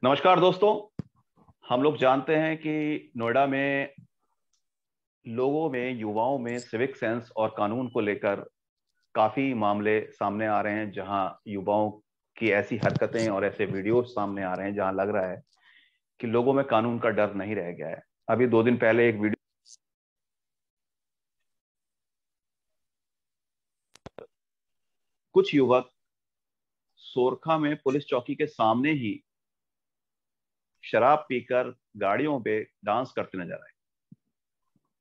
नमस्कार दोस्तों। हम लोग जानते हैं कि नोएडा में लोगों में, युवाओं में सिविक सेंस और कानून को लेकर काफी मामले सामने आ रहे हैं, जहां युवाओं की ऐसी हरकतें और ऐसे वीडियोस सामने आ रहे हैं जहां लग रहा है कि लोगों में कानून का डर नहीं रह गया है। अभी 2 दिन पहले एक वीडियो, कुछ युवक सोरखा में पुलिस चौकी के सामने ही शराब पीकर गाड़ियों पे डांस करते नजर आए।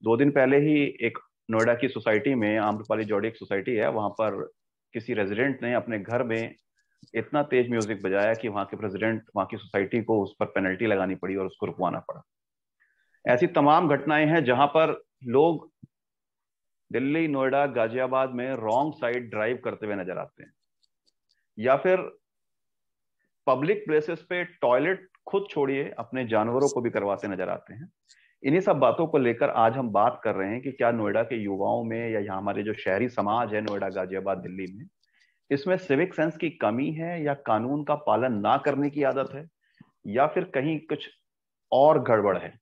2 दिन पहले ही एक नोएडा की सोसाइटी में, आम्रपाली जोड़ी एक सोसाइटी है, वहां पर किसी रेजिडेंट ने अपने घर में इतना तेज म्यूजिक बजाया कि वहां के प्रेसिडेंट, वहां की सोसाइटी को उस पर पेनल्टी लगानी पड़ी और उसको रुकवाना पड़ा। ऐसी तमाम घटनाएं हैं जहां पर लोग दिल्ली, नोएडा, गाजियाबाद में रॉन्ग साइड ड्राइव करते हुए नजर आते हैं, या फिर पब्लिक प्लेसेस पे टॉयलेट खुद छोड़िए, अपने जानवरों को भी करवाते नजर आते हैं। इन्हीं सब बातों को लेकर आज हम बात कर रहे हैं कि क्या नोएडा के युवाओं में या यहाँ हमारे जो शहरी समाज है नोएडा, गाजियाबाद, दिल्ली में, इसमें सिविक सेंस की कमी है, या कानून का पालन ना करने की आदत है, या फिर कहीं कुछ और गड़बड़ है।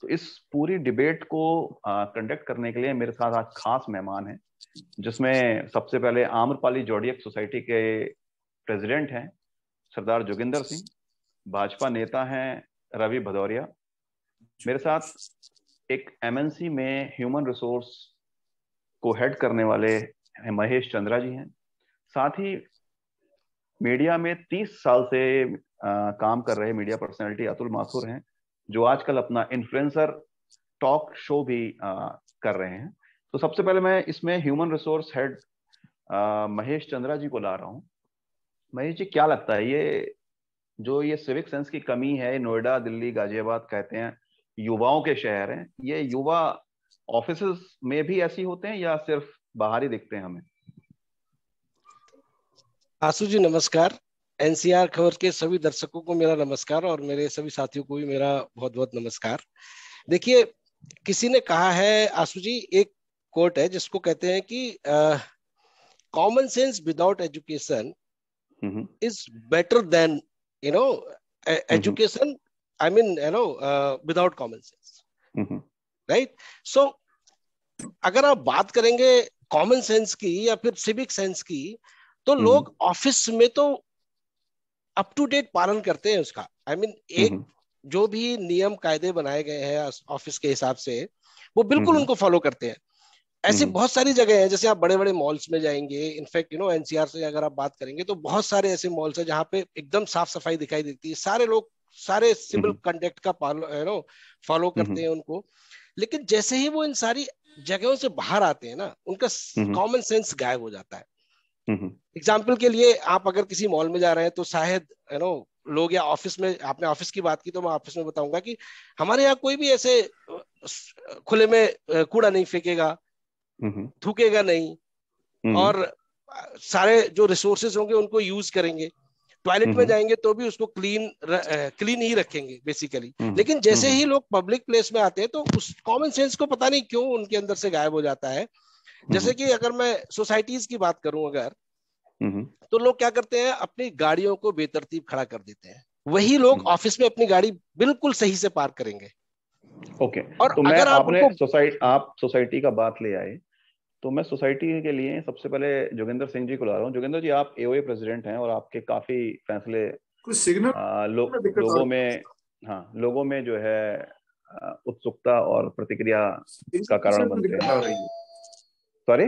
तो इस पूरी डिबेट को कंडक्ट करने के लिए मेरे साथ आज खास मेहमान हैं, जिसमें सबसे पहले आम्रपाली जोड़ियक सोसाइटी के प्रेसिडेंट हैं सरदार जोगिंदर सिंह, भाजपा नेता हैं रवि भदौरिया, मेरे साथ एक एमएनसी में ह्यूमन रिसोर्स को हेड करने वाले महेश चंद्रा जी हैं, साथ ही मीडिया में 30 साल से काम कर रहे मीडिया पर्सनैलिटी अतुल माथुर हैं, जो आजकल अपना इन्फ्लुएंसर टॉक शो भी कर रहे हैं। तो सबसे पहले मैं इसमें human resource head Mahesh Chandra ji को ला रहा हूँ। महेश जी, क्या लगता है, ये सिविक सेंस की कमी है, नोएडा, दिल्ली, गाजियाबाद कहते हैं युवाओं के शहर हैं, ये युवा ऑफिसेज में भी ऐसी होते हैं या सिर्फ बाहर ही दिखते हैं हमें? आशु जी नमस्कार। एनसीआर खबर के सभी दर्शकों को मेरा नमस्कार और मेरे सभी साथियों को भी मेरा बहुत बहुत नमस्कार। देखिए, किसी ने कहा है आशु जी, एक कोट है जिसको कहते हैं कि common sense without education hmm. Is better than you know hmm. Education, I mean without common sense, hmm. Right. So अगर आप बात करेंगे कॉमन सेंस की या फिर सिविक सेंस की, तो हम्म। लोग ऑफिस में तो अप टू डेट पालन करते हैं उसका। आई मीन एक हम्म। जो भी नियम कायदे बनाए गए हैं ऑफिस के हिसाब से, वो बिल्कुल हम्म। उनको फॉलो करते हैं। ऐसी हम्म। बहुत सारी जगह हैं, जैसे आप बड़े बड़े मॉल्स में जाएंगे, इनफैक्ट एनसीआर से अगर आप बात करेंगे तो बहुत सारे ऐसे मॉल्स हैं जहाँ पे एकदम साफ सफाई दिखाई देती है, सारे लोग सारे सिविल हम्म। कंडक्ट का फॉलो करते हम्म। हैं उनको। लेकिन जैसे ही वो इन सारी जगहों से बाहर आते हैं ना, उनका हम्म। कॉमन सेंस गायब हो जाता है। हम्म। एग्जाम्पल के लिए, आप अगर किसी मॉल में जा रहे हैं तो शायद लोग, या ऑफिस में, आपने ऑफिस की बात की तो मैं ऑफिस में बताऊंगा कि हमारे यहाँ कोई भी ऐसे खुले में कूड़ा नहीं फेंकेगा, हम्म। थूकेगा नहीं, हम्म। और सारे जो रिसोर्सेज होंगे उनको यूज करेंगे। टॉयलेट में हम्म। जाएंगे तो भी उसको क्लीन ही रखेंगे बेसिकली। हम्म। लेकिन जैसे हम्म। ही लोग पब्लिक प्लेस में आते हैं तो उस कॉमन सेंस को पता नहीं क्यों उनके अंदर से गायब हो जाता है। जैसे हम्म। कि अगर मैं सोसाइटीज की बात करूं अगर, हम्म। तो लोग क्या करते हैं, अपनी गाड़ियों को बेतरतीब खड़ा कर देते हैं। वही लोग हम्म। ऑफिस में अपनी गाड़ी बिल्कुल सही से पार्क करेंगे। ओके। और तो मैं, अगर आप आपने उनको, आप सोसाइटी का बात ले आए, तो मैं सोसाइटी के लिए सबसे पहले जोगिंदर सिंह जी को ला रहा हूँ। जोगिंदर जी, आप एओए प्रेसिडेंट हैं और आपके काफी फैसले कुछ सिग्नल में दिक्कत आ लोगों में, हाँ, लोगों में जो है उत्सुकता और प्रतिक्रिया रही का है, कारण बनते दिक्कत हैं। आ रही है सॉरी,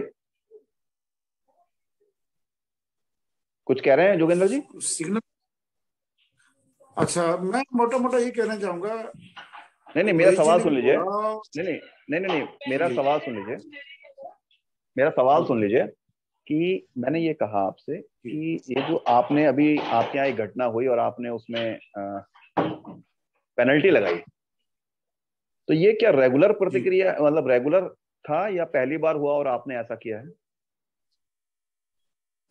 कुछ कह रहे हैं जोगिंदर जी? सिग्नल। अच्छा, मैं मोटा मोटा ये कहना चाहूंगा, नहीं नहीं, मेरा महेश जी सवाल ने सुन जो लीजिए। बोला। नहीं नहीं, नहीं नहीं नहीं, मेरा जी सवाल सुन लीजिए। मेरा सवाल जी सुन लीजिए कि मैंने ये कहा आपसे कि ये जो आपने अभी, आपके यहाँ एक घटना हुई और आपने उसमें पेनल्टी लगाई, तो ये क्या रेगुलर जी प्रतिक्रिया, मतलब रेगुलर था या पहली बार हुआ और आपने ऐसा किया है?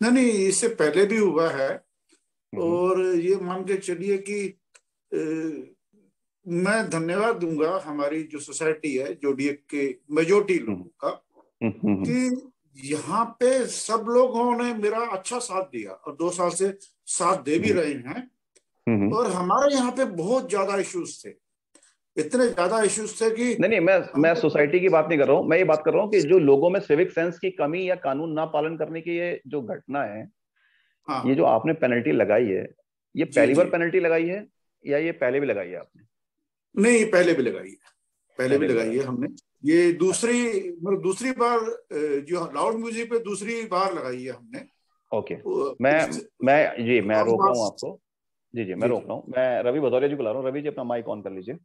नहीं नहीं, इससे पहले भी हुआ है। हम्म। और ये मान के चलिए कि मैं धन्यवाद दूंगा हमारी जो सोसाइटी है, जोडीएक के मेजोरिटी हम्म। लोगों का, हम्म। कि यहाँ पे सब लोगों ने मेरा अच्छा साथ दिया और 2 साल से साथ दे भी हम्म। रहे हैं। और हमारे यहाँ पे बहुत ज्यादा इश्यूज थे, इतने ज्यादा इश्यूज थे कि नहीं, मैं सोसाइटी की बात नहीं कर रहा हूँ, मैं ये बात कर रहा हूँ कि जो लोगों में सिविक सेंस की कमी या कानून ना पालन करने की ये जो घटना है, ये हाँ जो आपने पेनल्टी लगाई है, ये जी पहली बार जी, पेनल्टी लगाई है या ये पहले भी लगाई है आपने? नहीं पहले भी लगाई है, पहले भी पहले भी लगाई लगाई है हमने। ये है। दूसरी, मतलब दूसरी बार जो लाउड म्यूजिक पे दूसरी बार लगाई है हमने। ओके। इस मैं रोक रहा हूँ आसपास। आपको। जी, मैं जी रोक जी रहा हूँ, मैं रवि भदौरिया जी को ला रहा हूँ। रवि जी, अपना माइक ऑन कर लीजिए।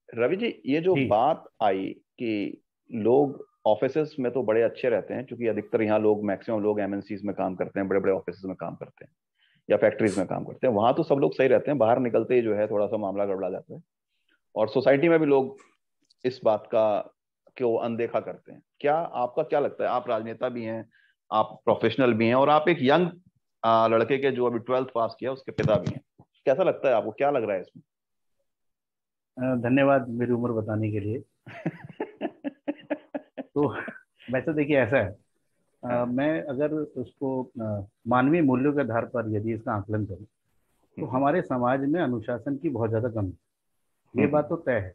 रवि जी, ये जो जी बात आई कि लोग ऑफिसेस में तो बड़े अच्छे रहते हैं, क्योंकि अधिकतर यहाँ लोग, मैक्सिमम लोग एमएनसीज में काम करते हैं, बड़े बड़े ऑफिसेस में काम करते हैं या फैक्ट्रीज में काम करते हैं, वहां तो सब लोग सही रहते हैं, बाहर निकलते ही जो है थोड़ा सा मामला गड़बड़ा जाता है। और सोसाइटी में भी लोग इस बात का क्यों अनदेखा करते हैं। क्या आपका क्या लगता है? आप राजनेता भी हैं, आप प्रोफेशनल भी हैं, और आप एक यंग लड़के के जो अभी 12th पास किया उसके पिता भी हैं। कैसा लगता है आपको, क्या लग रहा है इसमें? धन्यवाद मेरी उम्र बताने के लिए। तो वैसे देखिए ऐसा है, हाँ। मैं अगर उसको मानवीय मूल्यों के आधार पर यदि इसका आकलन करूं तो हम्म, हमारे समाज में अनुशासन की बहुत ज्यादा कमी है। ये बात तो तय है।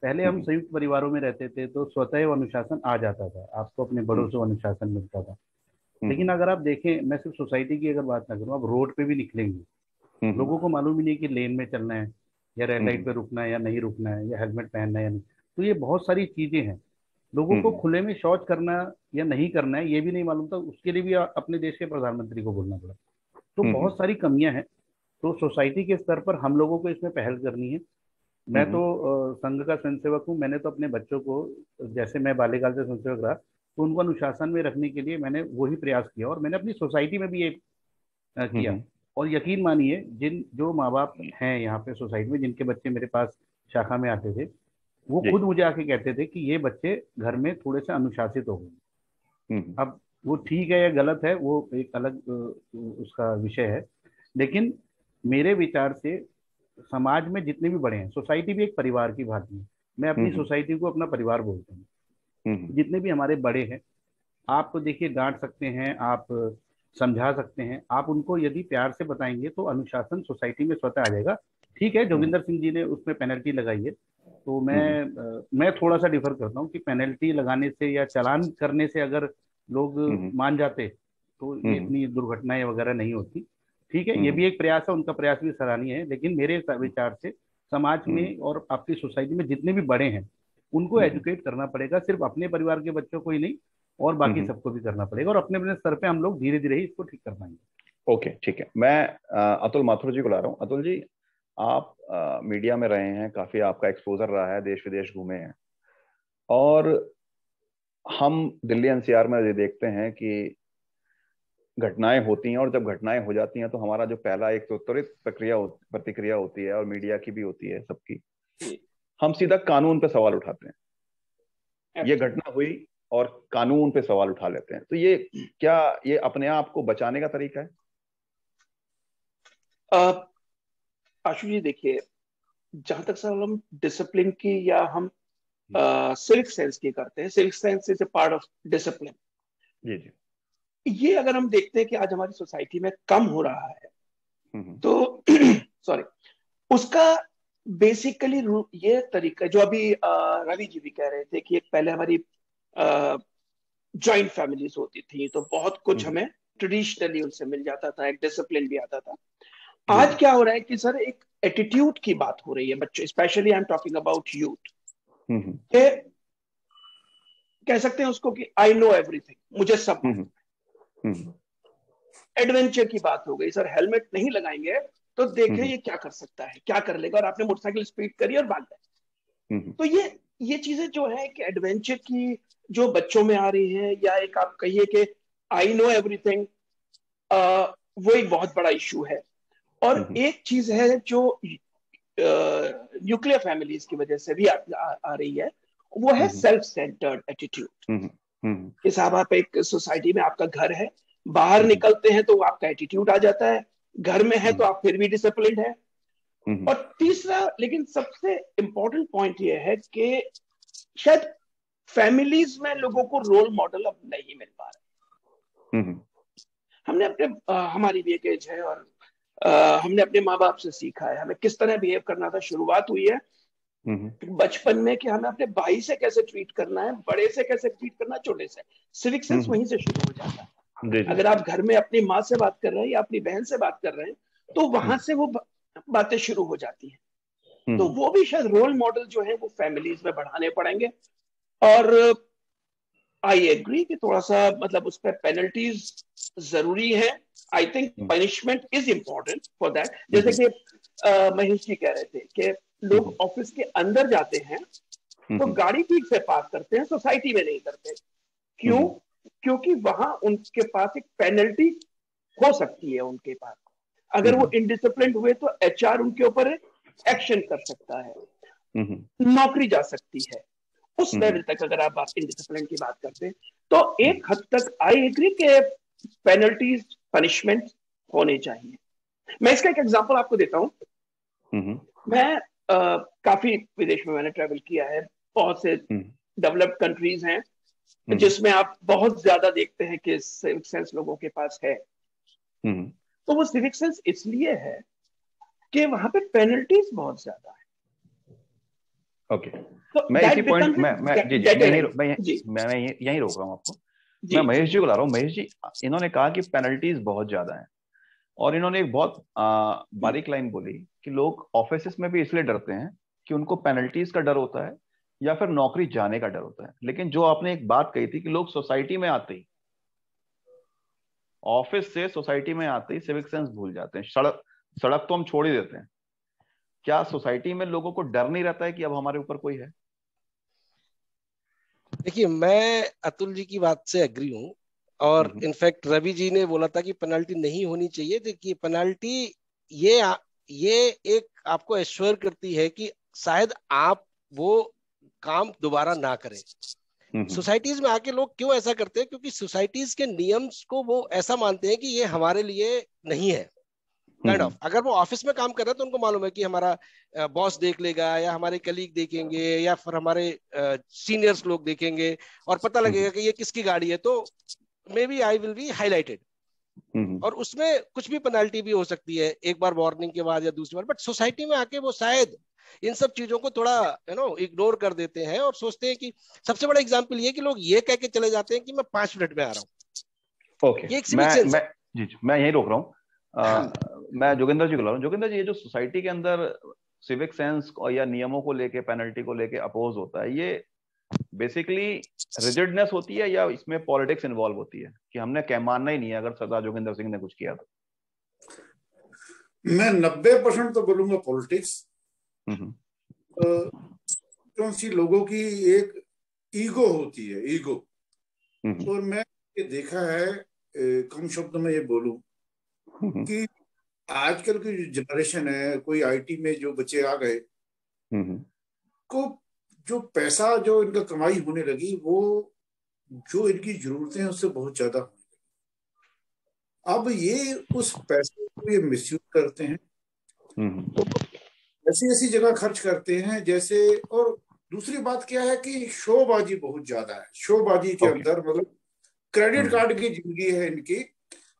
पहले हम हम्म, संयुक्त परिवारों में रहते थे तो स्वतः वो अनुशासन आ जाता था, आपको अपने बड़ों हम्म, से वो अनुशासन मिलता था। लेकिन हम्म, अगर आप देखें, मैं सिर्फ सोसाइटी की अगर बात ना करूं, आप रोड पे भी निकलेंगे, हम्म, लोगों को मालूम ही नहीं कि लेन में चलना है या रेड लाइट हम्म, पे रुकना है या नहीं रुकना है, या हेलमेट पहनना है या नहीं। तो ये बहुत सारी चीजें हैं। लोगों को हम्म, खुले में शौच करना या नहीं करना है ये भी नहीं मालूम था, उसके लिए भी अपने देश के प्रधानमंत्री को बोलना पड़ा। तो हम्म, बहुत सारी कमियां हैं। तो सोसाइटी के स्तर पर हम लोगों को इसमें पहल करनी है। मैं तो संघ का स्वयंसेवक हूँ। मैंने तो अपने बच्चों को, जैसे मैं बाल्यकाल से स्वयंसेवक रहा, तो उनको अनुशासन में रखने के लिए मैंने वही प्रयास किया, और मैंने अपनी सोसाइटी में भी ये किया। हम्म, और यकीन मानिए, जिन जो माँ बाप हैं यहाँ पे सोसाइटी में, जिनके बच्चे मेरे पास शाखा में आते थे, वो जी, खुद मुझे आके कहते थे कि ये बच्चे घर में थोड़े से अनुशासित हो गए। हम्म, अब वो ठीक है या गलत है, वो एक अलग उसका विषय है। लेकिन मेरे विचार से समाज में जितने भी बड़े हैं, सोसाइटी भी एक परिवार की भांति है। मैं अपनी हम्म, सोसाइटी को अपना परिवार बोलता हूँ। हम्म, जितने भी हमारे बड़े हैं, आप तो देखिए डांट सकते हैं, आप समझा सकते हैं, आप उनको यदि प्यार से बताएंगे तो अनुशासन सोसाइटी में स्वतः आ जाएगा। ठीक है, हम्म, जोगिंदर सिंह जी ने उसमें पेनल्टी लगाई है, तो हम्म, मैं थोड़ा सा डिफर करता हूँ कि पेनल्टी लगाने से या चालान करने से अगर लोग हम्म, मान जाते तो ये हम्म, इतनी दुर्घटनाएं वगैरह नहीं होती। ठीक है, ये हम्म, भी एक प्रयास है, उनका प्रयास भी सराहनीय है। लेकिन मेरे विचार से समाज हम्म, में और आपकी सोसाइटी में जितने भी बड़े हैं, उनको हम्म, एजुकेट करना पड़ेगा, सिर्फ अपने परिवार के बच्चों को ही नहीं, और बाकी हम्म। सबको भी करना पड़ेगा। और अपने अपने स्तर पे हम लोग धीरे धीरे ही इसको ठीक कर पाएंगे। ओके, ठीक है। मैं अतुल माथुर जी को ला रहा हूँ। अतुल जी, आप मीडिया में रहे हैं, काफी आपका एक्सपोजर रहा है, देश विदेश घूमे हैं, और हम दिल्ली एनसीआर में ये देखते हैं कि घटनाएं होती हैं, और जब घटनाएं हो जाती हैं तो हमारा जो पहला एक तो त्वरित प्रतिक्रिया होती है, और मीडिया की भी होती है, सबकी, हम सीधा कानून पे सवाल उठाते हैं। ये घटना हुई और कानून पे सवाल उठा लेते हैं। तो ये क्या, ये अपने आप को बचाने का तरीका है? आशु जी देखिए, जहां तक सर हम डिसिप्लिन की या हम सिविक सेंस की करते हैं, civic sense is a part of discipline. जी, जी। ये अगर हम देखते हैं कि आज हमारी सोसाइटी में कम हो रहा है, हम्म, तो सॉरी, उसका बेसिकली ये तरीका जो अभी रवि जी भी कह रहे थे कि एक पहले हमारी जॉइंट फैमिलीज होती थी तो बहुत कुछ हम्म, हमें ट्रेडिशनली उनसे मिल जाता था, एक डिसिप्लिन भी आता था। जी, आज जी। क्या हो रहा है कि सर एक एटीट्यूड की बात हो रही है बच्चों, specially I am talking about youth, hmm, के कह सकते हैं उसको कि आई नो एवरीथिंग, मुझे सब हम्म, मालूम हम्म, है। एडवेंचर की बात हो गई, सर हेलमेट नहीं लगाएंगे तो देखें हम्म, ये क्या कर सकता है, क्या कर लेगा, और आपने मोटरसाइकिल स्पीड करी और भाग गए। हम्म, तो ये चीजें जो है कि एडवेंचर की जो बच्चों में आ रही है, या एक आप कहिए कि आई नो एवरीथिंग, वो एक बहुत बड़ा इशू है। और हम्म, एक चीज है जो न्यूक्लियर फैमिलीज की वजह से भी आ रही है, वो है हम्म, सेल्फ सेंटर्ड एटीट्यूड। हम्म, हम्म, कि साहब आप एक सोसाइटी में, आपका घर है, बाहर हम्म, निकलते हैं तो आपका एटीट्यूड आ जाता है, घर में है तो हम्म, आप फिर भी डिसिप्लिन है। हम्म, और तीसरा लेकिन सबसे इंपॉर्टेंट पॉइंट ये है कि शायद फैमिलीज में लोगों को रोल मॉडल अब नहीं मिल पा रहे। हम्म, हमने अपने हमारी भी एक एज है, और हमने अपने माँ बाप से सीखा है, हमें किस तरह बिहेव करना था। शुरुआत हुई है बचपन में कि हमें अपने भाई से कैसे ट्रीट करना है, बड़े से कैसे ट्रीट करना है, छोटे से। सिविक सेंस वहीं से शुरू हो जाता है। अगर आप घर में अपनी माँ से बात कर रहे हैं या अपनी बहन से बात कर रहे हैं तो वहां से वो बातें शुरू हो जाती हैं। तो वो भी शायद रोल मॉडल जो है वो फैमिलीज में बढ़ाने पड़ेंगे। और आई एग्री कि थोड़ा सा मतलब उस पर पेनल्टीज जरूरी है। I think punishment is important for that. जैसे कि महेश जी कह रहे थे कि लोग ऑफिस के अंदर जाते हैं तो गाड़ी ठीक से पार्क करते हैं, सोसाइटी में नहीं करते। क्यों? क्योंकि वहां उनके पास एक पेनल्टी हो सकती है उनके पास। अगर वो इनडिसिप्लिन हुए तो एचआर उनके ऊपर एक्शन कर सकता है, नौकरी जा सकती है। उस लेवल तक अगर आप इनडिसिप्लिन की बात करते हैं तो एक हद तक आई एग्री के पेनल्टीज, पनिशमेंट होने चाहिए। मैं इसका एक एग्जांपल आपको देता हूं। मैं काफी विदेश में मैंने ट्रैवल किया है। बहुत से डेवलप्ड कंट्रीज हैं जिसमें आप बहुत ज्यादा देखते हैं कि सिविक सेंस लोगों के पास है। तो वो सिविक सेंस इसलिए है कि वहां पे पेनल्टीज बहुत ज्यादा है। ओके मैं इसी पॉइंट मैं यहीं रोक रहा हूँ आपको। मैं महेश जी को ला रहा हूँ। महेश जी, इन्होंने कहा कि पेनल्टीज बहुत ज्यादा है और इन्होंने एक बहुत बारीक लाइन बोली कि लोग ऑफिस में भी इसलिए डरते हैं कि उनको पेनल्टीज का डर होता है या फिर नौकरी जाने का डर होता है। लेकिन जो आपने एक बात कही थी कि लोग सोसाइटी में आते ही, ऑफिस से सोसाइटी में आते ही सिविक सेंस भूल जाते हैं। सड़क तो हम छोड़ ही देते हैं। क्या सोसाइटी में लोगों को डर नहीं रहता है कि अब हमारे ऊपर कोई है? देखिए, मैं अतुल जी की बात से एग्री हूं। और इनफैक्ट रवि जी ने बोला था कि पेनल्टी नहीं होनी चाहिए। देखिए, पेनल्टी ये एक आपको एश्योर करती है कि शायद आप वो काम दोबारा ना करें। सोसाइटीज में आके लोग क्यों ऐसा करते हैं? क्योंकि सोसाइटीज के नियम्स को वो ऐसा मानते हैं कि ये हमारे लिए नहीं है। काइंड ऑफ अगर वो ऑफिस में काम कर रहे हैं तो उनको मालूम है कि हमारा बॉस देख लेगा या हमारे कलीग देखेंगे या फिर हमारे सीनियर्स लोग देखेंगे और पता लगेगा कि ये किसकी गाड़ी है, तो maybe I will be highlighted. और उसमें कुछ भी पेनल्टी भी हो सकती है एक बार वार्निंग के बाद या दूसरी बार। बट सोसाइटी में आके वो शायद इन सब चीजों को थोड़ा इग्नोर कर देते हैं और सोचते हैं कि सबसे बड़ा एग्जाम्पल ये कि लोग ये कह के चले जाते हैं कि मैं 5 मिनट में आ रहा हूँ। ओके, ये एक सिविक सेंस है। जी, मैं यही रोक रहा हूँ। मैं जोगिंदर जी को ला रहा हूँ। जोगिंदर जी, ये जो सोसाइटी के अंदर सिविक सेंस या नियमों को लेके, पेनल्टी को लेके अपोज होता है, ये बेसिकली रिजिडनेस होती है या इसमें पॉलिटिक्स इन्वॉल्व होती है कि हमने क्या मानना ही नहीं है अगर सरदार जोगिंदर सिंह ने कुछ किया तो? मैं 90% तो बोलूंगा पॉलिटिक्स। क्योंकि लोगों की एक ईगो होती है, ईगो। और मैं ये देखा है, कम शब्द में ये बोलूं कि आजकल की जो जनरेशन है, कोई आईटी में जो बच्चे आ गए को जो पैसा जो इनका कमाई होने लगी, वो जो इनकी जरूरतें हैं उससे बहुत ज्यादा होने लगी। अब ये उस पैसे को ये मिसयूज करते हैं, तो ऐसी ऐसी जगह खर्च करते हैं जैसे। और दूसरी बात क्या है कि शोबाजी बहुत ज्यादा है। शोबाजी के अंदर मतलब क्रेडिट कार्ड की जिंदगी है इनकी।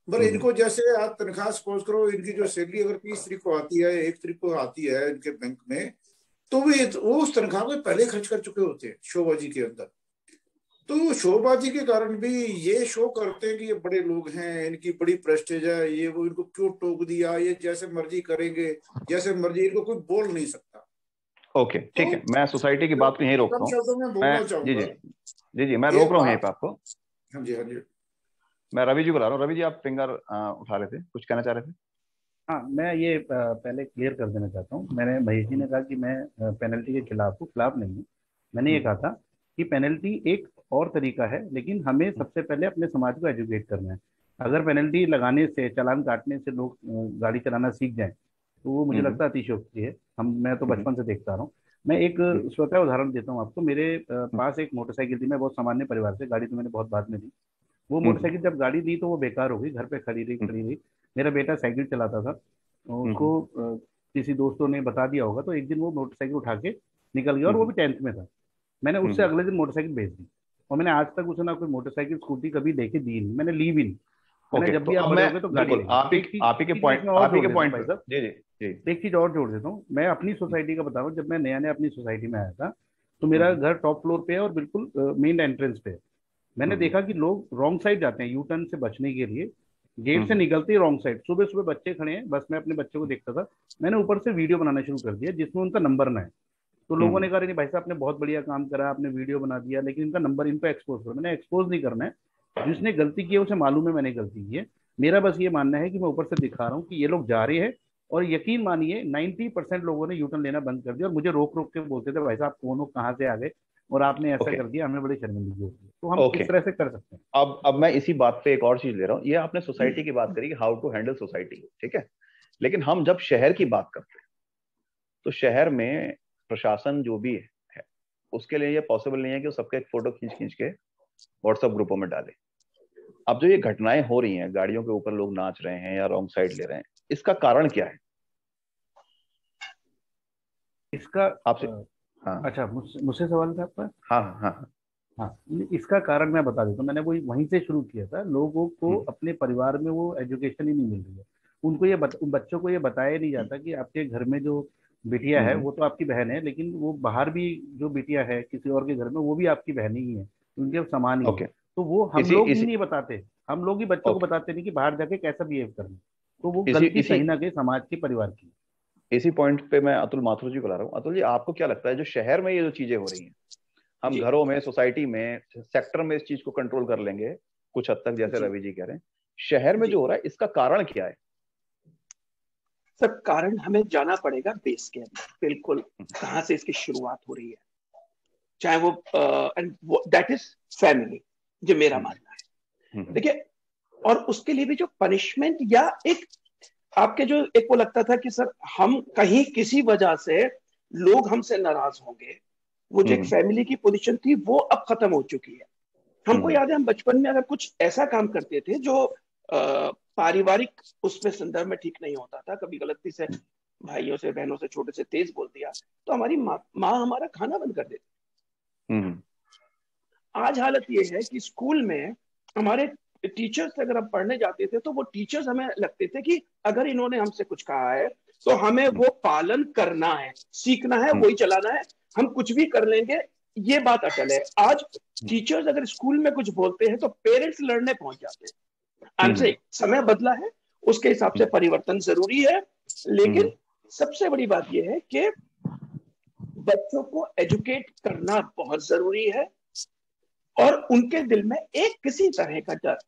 पर इनको जैसे आज तनख्वाह सपोज करो, इनकी जो सैलरी अगर 30 तारीख को आती है, 1 तारीख को आती है इनके बैंक में, तो वो उस तनख्वाह को पहले खर्च कर चुके होते हैं शोबाजी के अंदर। तो शोबाजी के कारण भी ये शो करते हैं कि ये बड़े लोग हैं, इनकी बड़ी प्रेस्टेज है, ये वो इनको क्यों टोक दिया, ये जैसे मर्जी करेंगे, जैसे मर्जी, इनको कोई बोल नहीं सकता। ओके, ठीक है। मैं सोसाइटी की बात को यहीं रोकता हूँ। जी, मैं रोक रहा हूँ यहीं पे आपको। हाँ जी, हाँ जी। मैं रवि जी को ला रहा हूँ। रवि जी, आप फिंगर उठा रहे थे, कुछ कहना चाह रहे थे? हाँ, मैं ये पहले क्लियर कर देना चाहता हूँ। मैंने महेश जी ने कहा कि मैं पेनल्टी के खिलाफ हूँ, खिलाफ नहीं हूँ। मैंने ये कहा था कि पेनल्टी एक और तरीका है, लेकिन हमें सबसे पहले अपने समाज को एजुकेट करना है। अगर पेनल्टी लगाने से, चालान काटने से लोग गाड़ी चलाना सीख जाएं तो वो मुझे लगता है अतिशयोक्ति है। मैं तो बचपन से देखता रहा हूँ। मैं एक स्वतः उदाहरण देता हूँ आपको। मेरे पास एक मोटरसाइकिल थी। मैं बहुत सामान्य परिवार से, गाड़ी तो मैंने बहुत बाद में दी। वो मोटरसाइकिल जब गाड़ी दी तो वो बेकार हो गई, घर पे खड़ी रही। मेरा बेटा साइकिल चलाता था, उसको किसी दोस्तों ने बता दिया होगा, तो एक दिन वो मोटरसाइकिल उठा के निकल गया और वो भी 10th में था। मैंने उससे अगले दिन मोटरसाइकिल भेज दी और मैंने आज तक उसे ना कोई मोटरसाइकिल स्कूटी कभी लेके दी नहीं, मैंने ली भी नहीं। मैंने जब तो भी आप अब बड़े मैं हो गए तो गाड़ी बिल्कुल आप ही के पॉइंट भाई साहब, जी जी जी एक चीज और जोड़ देता हूँ। मैं अपनी सोसाइटी का बता रहा हूँ, जब मैं नया नया अपनी सोसाइटी में आया था तो मेरा घर टॉप फ्लोर पे है और बिल्कुल मेन एंट्रेंस पे है। मैंने देखा कि लोग रॉन्ग साइड जाते हैं, यू टर्न से बचने के लिए गेट से निकलते ही रॉन्ग साइड। सुबह सुबह बच्चे खड़े हैं, बस मैं अपने बच्चे को देखता था, मैंने ऊपर से वीडियो बनाना शुरू कर दिया जिसमें उनका नंबर ना है। तो लोगों ने कहा नहीं भाई साहब, आपने बहुत बढ़िया काम करा, आपने वीडियो बना दिया, लेकिन इनका नंबर, इनको एक्सपोज करो। मैंने एक्सपोज नहीं करना है, जिसने गलती की है उसे मालूम है मैंने गलती की है। मेरा बस ये मानना है कि मैं ऊपर से दिखा रहा हूँ कि ये लोग जा रहे हैं। और यकीन मानिए 90% लोगों ने यूटर्न लेना बंद कर दिया और मुझे रोक रोक के बोलते थे भाई साहब कौन हो, कहाँ से आ गए और आपने ऐसा ओके कर दिया, हमें बड़ी शर्मिंदगी होती है। तो हम ओके। इस तरह से कर सकते हैं। अब मैं इसी बात पे एक और चीज ले रहा हूँ। ये आपने सोसाइटी की बात करी कि हाउ टू हैंडल सोसाइटी, ठीक है। लेकिन हम जब शहर की बात करते हैं तो शहर में प्रशासन जो भी है उसके लिए ये पॉसिबल नहीं है कि वो सबका एक फोटो खींच खींच के व्हाट्सएप ग्रुपों में डाले। अब जो ये घटनाएं हो रही हैं, गाड़ियों के ऊपर लोग नाच रहे हैं या रॉन्ग साइड ले रहे हैं, इसका कारण क्या है इसका आपसे? हाँ अच्छा, मुझसे सवाल था आपका। हाँ हाँ हाँ। हाँ, इसका कारण मैं बता देता हूँ। मैंने वही वहीं से शुरू किया था। लोगों को हम्म, अपने परिवार में वो एजुकेशन ही नहीं मिल रही है। उनको उन बच्चों को ये बताया नहीं जाता कि आपके घर में जो बिटिया है हम्म, वो तो आपकी बहन है, लेकिन वो बाहर भी जो बिटिया है किसी और के घर में वो भी आपकी बहन ही है, उनके समान ही है। ओके। तो वो हम इसी लोग ही इसी नहीं बताते, हम लोग ही बच्चों को ओके। बताते नहीं कि बाहर जाके कैसा बिहेव करना। तो वो इसी गलती इसी कहीं ना कहीं समाज की, परिवार की। इसी पॉइंट पे मैं अतुल माथुर जी को ला रहा हूँ। अतुल जी, आपको क्या लगता है जो शहर में ये जो चीजें हो रही हैं, हम जी घरों में, सोसाइटी में, सेक्टर में इस चीज को कंट्रोल कर लेंगे कुछ हद तक, जैसे जी रवि जी कह रहे हैं, शहर में जी जो हो रहा है इसका कारण क्या है? सब कारण हमें जाना पड़ेगा बेस के अंदर, बिल्कुल कहाँ से इसकी शुरुआत हो रही है, चाहे वो एंड दैट इज फैमिली, जो मेरा हम्म, मानना है। देखिए, और उसके लिए भी जो पनिशमेंट या एक आपके जो एक वो लगता था कि सर हम कहीं किसी वजह से लोग हमसे नाराज होंगे, वो जो एक हम्म, फैमिली की पोजीशन थी वो अब खत्म हो चुकी है। हमको हम्म, याद है हम बचपन में अगर कुछ ऐसा काम करते थे जो पारिवारिक उसमें संदर्भ में ठीक नहीं होता था, कभी गलती से भाइयों से, बहनों से, छोटे से तेज बोल दिया, तो हमारी माँ हमारा खाना बंद कर देती। हम्म, आज हालत ये है कि स्कूल में हमारे टीचर्स से अगर हम पढ़ने जाते थे तो वो टीचर्स हमें लगते थे कि अगर इन्होंने हमसे कुछ कहा है तो हमें वो पालन करना है, सीखना है, हम्म, वही चलाना है, हम कुछ भी कर लेंगे, ये बात अटल है। आज हम्म, टीचर्स अगर स्कूल में कुछ बोलते हैं तो पेरेंट्स लड़ने पहुंच जाते हैं। आई एम हम्म, से समय बदला है, उसके हिसाब से परिवर्तन जरूरी है, लेकिन हम्म, सबसे बड़ी बात यह है कि बच्चों को एजुकेट करना बहुत जरूरी है और उनके दिल में एक किसी तरह का डर,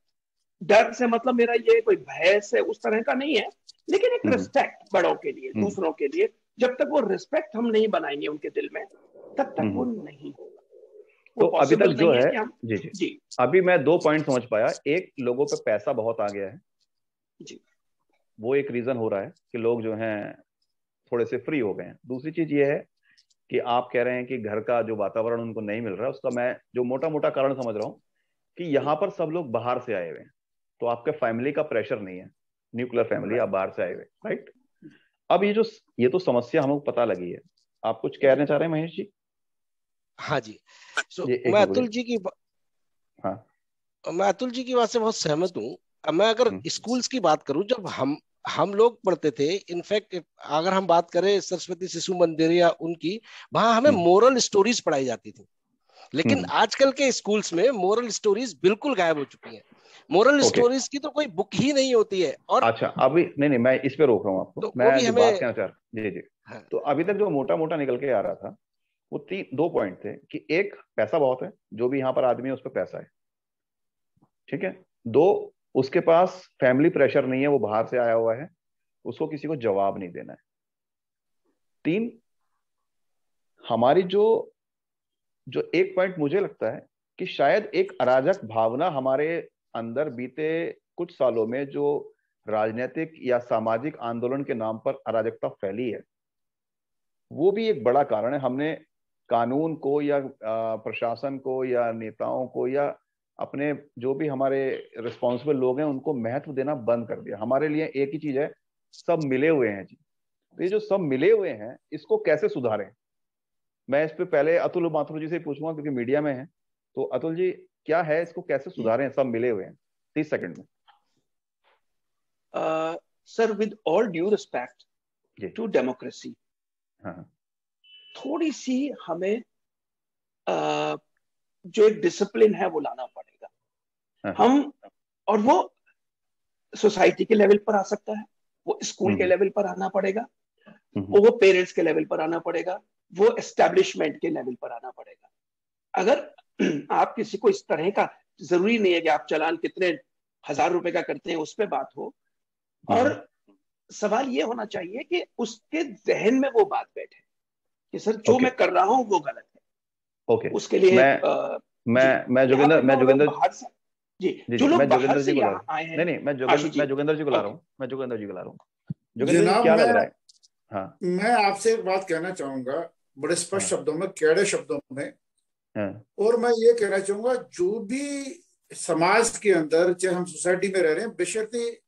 डर से मतलब मेरा ये कोई भय से उस तरह का नहीं है, लेकिन एक हम्म, रिस्पेक्ट बड़ों के लिए, हम्म, दूसरों के लिए, जब तक वो रिस्पेक्ट हम नहीं बनाएंगे उनके दिल में तब तक वो हम्म। नहीं होगा, वो तो अभी तक पॉसिबल जो नहीं है है, कि हम। जी जी, जी अभी मैं दो पॉइंट समझ पाया। एक, लोगों पे पैसा बहुत आ गया है, जी वो एक रीजन हो रहा है कि लोग जो हैं थोड़े से फ्री हो गए हैं। दूसरी चीज ये है कि आप कह रहे हैं कि घर का जो वातावरण उनको नहीं मिल रहा है, उसका मैं जो मोटा मोटा कारण समझ रहा हूँ कि यहाँ पर सब लोग बाहर से आए हुए हैं, तो आपके फैमिली का प्रेशर नहीं है, न्यूक्लियर फैमिली, आप राइट। बाहर से आए हुए, राइट। अब ये तो समस्या हमको पता लगी है। आप कुछ कहना चाह रहे हैं महेश जी? हाँ जी। जी, एक मैं मिनट अतुल बोलिए। जी की हाँ। मैं अतुल जी की बात से बहुत सहमत हूँ। मैं अगर हम्म, स्कूल्स की बात करूं, जब हम लोग पढ़ते थे, इनफैक्ट अगर हम बात करें सरस्वती शिशु मंदिर या उनकी, वहां हमें हम्म, मोरल स्टोरीज पढ़ाई जाती थी। लेकिन हम्म, आजकल के स्कूल्स में मोरल स्टोरीज बिल्कुल गायब हो चुकी हैं। Moral okay. स्टोरीज की तो कोई बुक ही नहीं होती है। और अच्छा, अभी नहीं नहीं, मैं इस पे रोक रहा हूँ आपको। तो वो मैं भी जो बात हमें। कहना चाह रहा, जी जी, हाँ, तो अभी तक जो मोटा मोटा निकल के आ रहा था वो दो पॉइंट थे कि एक, पैसा बहुत है, जो भी यहाँ पर आदमी है उस पर पैसा है, ठीक है। दो, उसके पास फैमिली प्रेशर नहीं है, वो बाहर से आया हुआ है, उसको किसी को जवाब नहीं देना है। तीन, हमारी जो जो एक पॉइंट मुझे लगता है कि शायद एक अराजक भावना हमारे अंदर बीते कुछ सालों में जो राजनीतिक या सामाजिक आंदोलन के नाम पर अराजकता फैली है, वो भी एक बड़ा कारण है। हमने कानून को या प्रशासन को या नेताओं को या अपने जो भी हमारे रिस्पॉन्सिबल लोग हैं उनको महत्व देना बंद कर दिया। हमारे लिए एक ही चीज है, सब मिले हुए हैं जी। तो ये जो सब मिले हुए हैं, इसको कैसे सुधारें? मैं इस पे पहले अतुल माथुर जी से पूछूंगा क्योंकि मीडिया में है। तो अतुल जी, क्या है, इसको कैसे सुधारें, सब मिले हुए हैं, 30 सेकंड में। Sir with all due respect to democracy, थोड़ी सी हमें जो एक डिसिप्लिन है वो लाना पड़ेगा। हम, और वो सोसाइटी के लेवल पर आ सकता है, वो स्कूल के लेवल पर आना पड़ेगा, वो पेरेंट्स के लेवल पर आना पड़ेगा, वो एस्टेब्लिशमेंट के लेवल पर आना पड़ेगा। अगर आप किसी को इस तरह का, जरूरी नहीं है कि आप चालान कितने 1000 रुपए का करते हैं उस पर बात हो, और सवाल ये होना चाहिए कि उसके जहन में वो बात बैठे कि सर जो मैं कर रहा हूं वो गलत है। ओके, उसके लिए मैं जोगिंदर जी, जो लोग बाहर से यहाँ आए हैं, नहीं, मैं जोगिंदर जी को ला रहा हूँ, जोगिंदर जी क्या लग रहा है? हाँ, मैं आपसे एक बात कहना चाहूंगा बड़े स्पष्ट शब्दों में, कड़े शब्दों में, और मैं ये कहना चाहूंगा जो भी समाज के अंदर, चाहे हम सोसाइटी में रह रहे हैं, बेशर्ते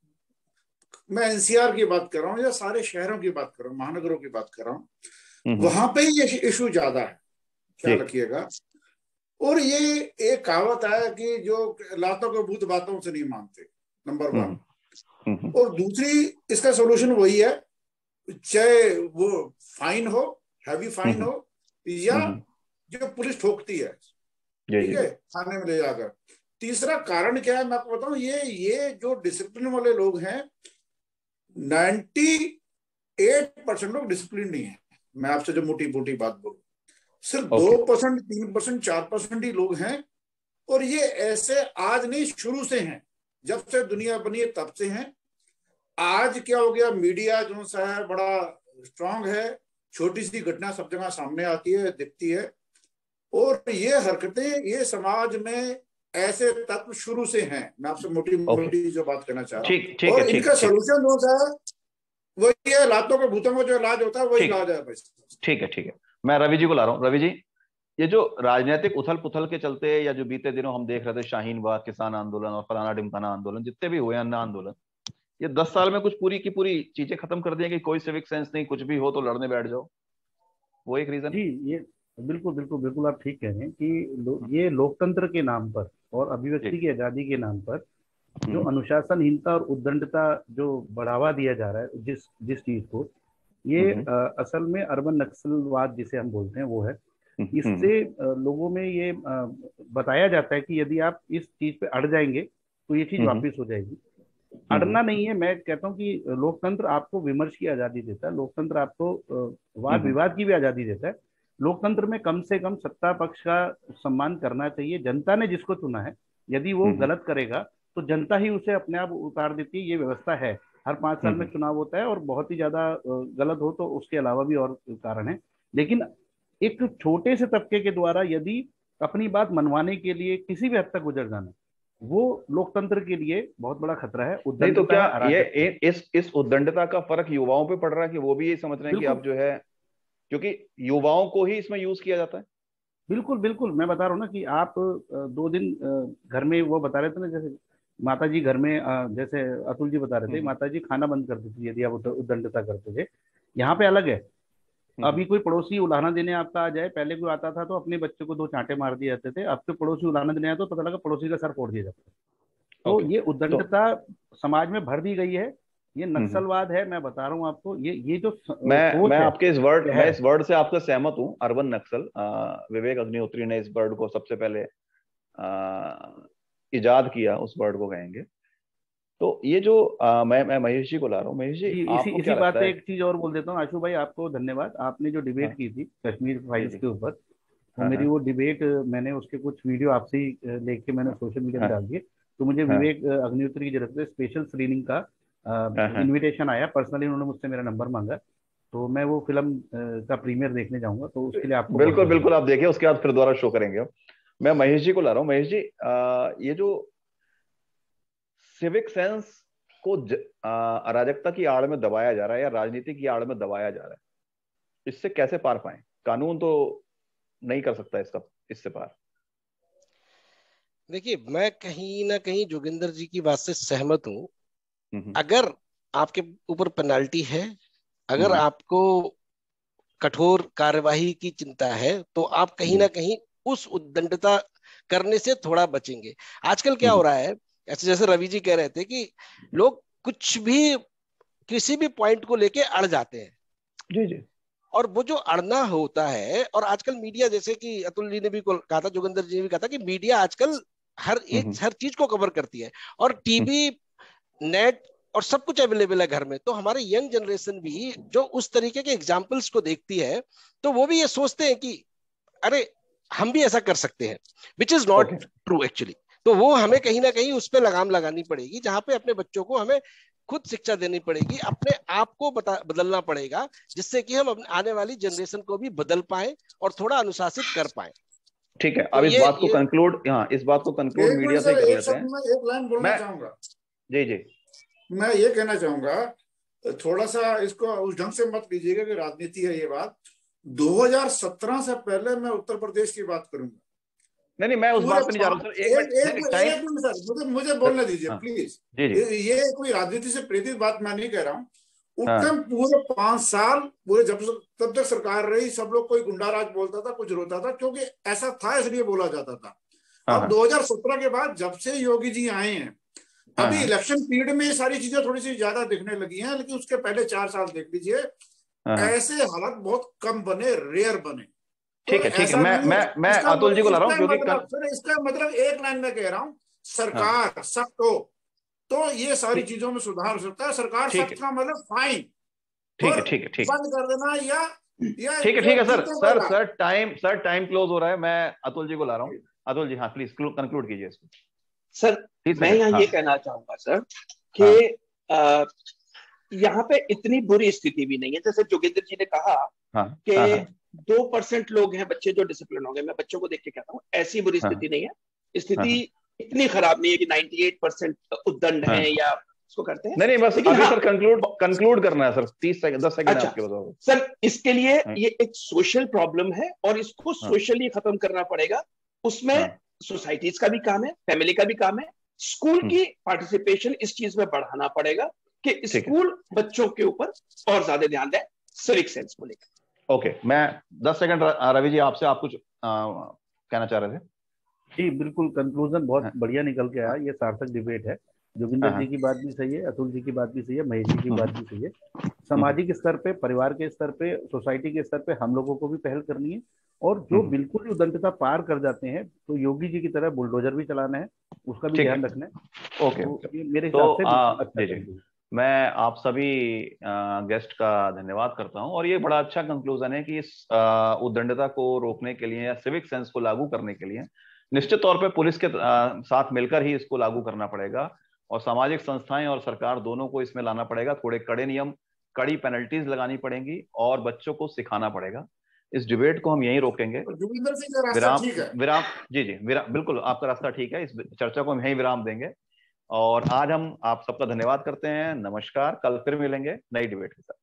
मैं एनसीआर की बात कर रहा हूँ या सारे शहरों की बात कर रहा हूँ, महानगरों की बात कर रहा हूँ, वहां पे ये इशू ज्यादा है, ख्याल रखिएगा। और ये एक कहावत है कि जो लातों के भूत बातों से नहीं मानते, नंबर 1। और दूसरी, इसका सोल्यूशन वही है, चाहे वो फाइन हो, हैवी फाइन हो, या जो पुलिस ठोकती है, ठीक है, थाने में ले जाकर। तीसरा कारण क्या है मैं आपको बताऊं, ये जो डिसिप्लिन वाले लोग हैं, 98% लोग डिसिप्लिन नहीं है। मैं आपसे जो मोटी मोटी बात बोलूं, सिर्फ 2%, 3%, 4% ही लोग हैं। और ये ऐसे आज नहीं, शुरू से हैं, जब से दुनिया बनी है तब से हैं। आज क्या हो गया, मीडिया जो सा है बड़ा स्ट्रांग है, छोटी सी घटना सब जगह सामने आती है, दिखती है। और ये हरकतें, ये समाज में ऐसे तत्व शुरू से हैं। मैं आपसे मोटी मोटी जो बात करना चाह रहा हूँ, और इनका सोल्यूशन जो है वही है, लातों के भूतों का जो इलाज होता है वही इलाज है। ठीक है, मैं रवि जी को ला रहा हूँ। रवि जी, ये जो राजनीतिक उथल पुथल के चलते, या जो बीते दिनों हम देख रहे थे, शाहीन बाग किसान आंदोलन और फलाना ढिमकाना आंदोलन, जितने भी हुए अन्य आंदोलन, ये 10 साल में कुछ पूरी की पूरी चीजें खत्म कर दी कि कोई सिविक सेंस नहीं, कुछ भी हो तो लड़ने बैठ जाओ, वो एक रीजन। जी, ये बिल्कुल आप ठीक कह रहे हैं कि ये लोकतंत्र के नाम पर और अभिव्यक्ति की आजादी के नाम पर जो अनुशासनहीनता और उद्दंडता जो बढ़ावा दिया जा रहा है जिस चीज को, ये असल में अर्बन नक्सलवाद जिसे हम बोलते हैं वो है। इससे लोगों में ये बताया जाता है कि यदि आप इस चीज पे अड़ जाएंगे तो ये चीज वापस हो जाएगी। अड़ना नहीं है, मैं कहता हूँ कि लोकतंत्र आपको विमर्श की आजादी देता है, लोकतंत्र आपको वाद विवाद की भी आजादी देता है। लोकतंत्र में कम से कम सत्ता पक्ष का सम्मान करना चाहिए। जनता ने जिसको चुना है, यदि वो गलत करेगा तो जनता ही उसे अपने आप उतार देती है। ये व्यवस्था है, हर 5 साल में चुनाव होता है, और बहुत ही ज्यादा गलत हो तो उसके अलावा भी और कारण है। लेकिन एक छोटे से तबके के द्वारा यदि अपनी बात मनवाने के लिए किसी भी हद तक गुजर जाना, वो लोकतंत्र के लिए बहुत बड़ा खतरा है। नहीं तो क्या ये इस उद्दंडता का फर्क युवाओं पे पड़ रहा है कि वो भी ये समझ रहे हैं कि अब जो है, क्योंकि युवाओं को ही इसमें यूज किया जाता है। बिल्कुल मैं बता रहा हूँ ना कि आप 2 दिन घर में, वो बता रहे थे ना, जैसे माता जी घर में, जैसे अतुल जी बता रहे थे, माता जी खाना बंद कर देती थी यदि आप उद्दंडता करते थे। यहाँ पे अलग है। अभी कोई पड़ोसी उलाहना देने आपका आ जाए, पहले कोई आता था तो अपने बच्चे को 2 चांटे मार दिए जाते थे, अब तो पड़ोसी उलाहना देने आया तो पता लगा पड़ोसी का सर फोड़ दिया जाता है। तो ये उद्दंडता समाज में भर दी गई है, ये नक्सलवाद है। मैं बता रहा हूँ आपको, ये जो मैं आपके इस वर्ड से आपसे सहमत हूँ, अर्बन नक्सल। विवेक अग्निहोत्री ने इस वर्ड को सबसे पहले इजाद किया, उस वर्ड को कहेंगे। तो ये जो मैं महेश जी को ला रहा हूँ। महेश जी, इसी बात पे एक चीज और बोल देता हूँ। आशु भाई, आपको धन्यवाद। आपने जो डिबेट की थी कश्मीर फाइल्स के ऊपर, तो मेरी वो डिबेट, मैंने उसके कुछ वीडियो आपसे ही लेके मैंने सोशल मीडिया पे डाल दिए। तो मुझे विवेक अग्निहोत्री की तरफ से स्पेशल स्क्रीनिंग का इनविटेशन आया, पर्सनली उन्होंने मुझसे मेरा नंबर मांगा, तो मैं वो फिल्म का प्रीमियर देखने जाऊंगा। तो उसके लिए आपको बिल्कुल आप देखिए, उसके बाद फिर दोबारा शो करेंगे। मैं महेश जी को ला रहा हूँ। महेश जी, ये जो सिविक सेंस को अराजकता की आड़ में दबाया जा रहा है या राजनीति की आड़ में दबाया जा रहा है, इससे कैसे पार पाए? कानून तो नहीं कर सकता इससे पार। देखिए, मैं कहीं ना कहीं जोगिंदर जी की बात से सहमत हूं। अगर आपके ऊपर पेनाल्टी है, अगर आपको कठोर कार्यवाही की चिंता है, तो आप कहीं ना कहीं उस उद्दंडता करने से थोड़ा बचेंगे। आजकल क्या हो रहा है, ऐसे जैसे रवि जी कह रहे थे कि लोग कुछ भी किसी भी पॉइंट को लेके अड़ जाते हैं। जी जी। और वो जो अड़ना होता है, और आजकल मीडिया, जैसे कि अतुल जी ने भी कहा था, जोगिंदर जी ने भी कहा था कि मीडिया आजकल हर चीज को कवर करती है, और टीवी, नेट और सब कुछ अवेलेबल है घर में। तो हमारे यंग जनरेशन भी जो उस तरीके के एग्जाम्पल्स को देखती है, तो वो भी ये सोचते हैं कि अरे हम भी ऐसा कर सकते हैं, which is not true actually. तो वो हमें कहीं ना कहीं उस पर लगाम लगानी पड़ेगी, जहां पे अपने बच्चों को हमें खुद शिक्षा देनी पड़ेगी, अपने आप को बदलना पड़ेगा, जिससे कि हम आने वाली जनरेशन को भी बदल पाए और थोड़ा अनुशासित कर पाए। ठीक है, तो अब इस बात को कंक्लूड, हाँ इस बात को कंक्लूड मीडिया से कर लेते हैं। मैं एक लाइन बोलना चाहूंगा। जी जी। मैं ये कहना चाहूंगा, थोड़ा सा इसको उस ढंग से मत कीजिएगा कि राजनीति है ये बात। 2017 से पहले मैं उत्तर प्रदेश की बात करूंगा। नहीं मैं उस बात पे नहीं जा रहा हूँ सर। एक मिनट सर, मुझे बोलने दीजिए प्लीज। ये कोई राजनीति से प्रेरित बात मैं नहीं कह रहा हूँ। उत्तम पूरे 5 साल पूरे तब तक सरकार रही, सब लोग कोई गुंडाराज बोलता था, कुछ रोता था, क्योंकि ऐसा था इसलिए बोला जाता था। अब 2017 के बाद जब से योगी जी आए हैं, अभी इलेक्शन पीरियड में ये सारी चीजें थोड़ी सी ज्यादा दिखने लगी हैं, लेकिन उसके पहले 4 साल देख लीजिए, ऐसे हालात बहुत कम बने, रेयर बने। ठीक है ठीक है, मैं अतुल जी को ला रहा हूँ, क्योंकि इसका मतलब एक लाइन में कह रहा हूँ, सरकार सख्त हो तो ये सारी चीजों में सुधार हो सकता है। सरकार सख्त का मतलब फाइन, ठीक है ठीक है ठीक बंद कर देना या ठीक है सर टाइम क्लोज हो रहा है। मैं अतुल जी को ला रहा हूँ। अतुल जी हाँ प्लीज कंक्लूड कीजिए इसको। सर मैं यहाँ ये कहना चाहूंगा सर कि यहाँ पे इतनी बुरी स्थिति भी नहीं है, जैसे जोगिंदर जी ने कहा कि 2% लोग हैं बच्चे जो डिसिप्लिन हो गए। मैं बच्चों को देख के कहता हूँ ऐसी बुरी स्थिति नहीं है। स्थिति इतनी खराब नहीं है कि 98% उद्दंड हैं या उसको करते हैं। नहीं बस अभी सर कंक्लूड करना है सर, 10 सेकंड आपके बताओ सर। इसके लिए ये एक सोशल प्रॉब्लम है और इसको सोशली खत्म करना पड़ेगा। उसमें सोसाइटीज का भी काम है, फैमिली का भी काम है, स्कूल की पार्टिसिपेशन इस चीज में बढ़ाना पड़ेगा कि स्कूल बच्चों के ऊपर और ज्यादा ध्यान दें सिविक सेंस को लेकर। ओके, मैं 10 सेकंड रवि जी आपसे आप कुछ कहना चाह रहे थे? जी बिल्कुल, कंक्लूजन बहुत बढ़िया निकल के आया। ये सार्थक डिबेट है। जोगिंदर जी की बात भी सही है, अतुल जी की बात भी सही है, महेश जी की बात भी सही है। सामाजिक स्तर पे, परिवार के स्तर पे, सोसाइटी के स्तर पे हम लोगों को भी पहल करनी है। और जो बिल्कुल ही उद्दंडता पार कर जाते हैं, तो योगी जी की तरह बुलडोजर भी चलाना है, उसका भी ध्यान रखना है। ओके, मेरे हिसाब से मैं आप सभी गेस्ट का धन्यवाद करता हूं। और ये बड़ा अच्छा कंक्लूजन है कि इस उद्दंडता को रोकने के लिए या सिविक सेंस को लागू करने के लिए निश्चित तौर पे पुलिस के साथ मिलकर ही इसको लागू करना पड़ेगा, और सामाजिक संस्थाएं और सरकार दोनों को इसमें लाना पड़ेगा। थोड़े कड़े नियम, कड़ी पेनल्टीज लगानी पड़ेंगी और बच्चों को सिखाना पड़ेगा। इस डिबेट को हम यहीं रोकेंगे। विराम जी बिल्कुल आपका रास्ता ठीक है। इस चर्चा को हम यहीं विराम देंगे और आज हम आप सबका धन्यवाद करते हैं। नमस्कार, कल फिर मिलेंगे नई डिबेट के साथ।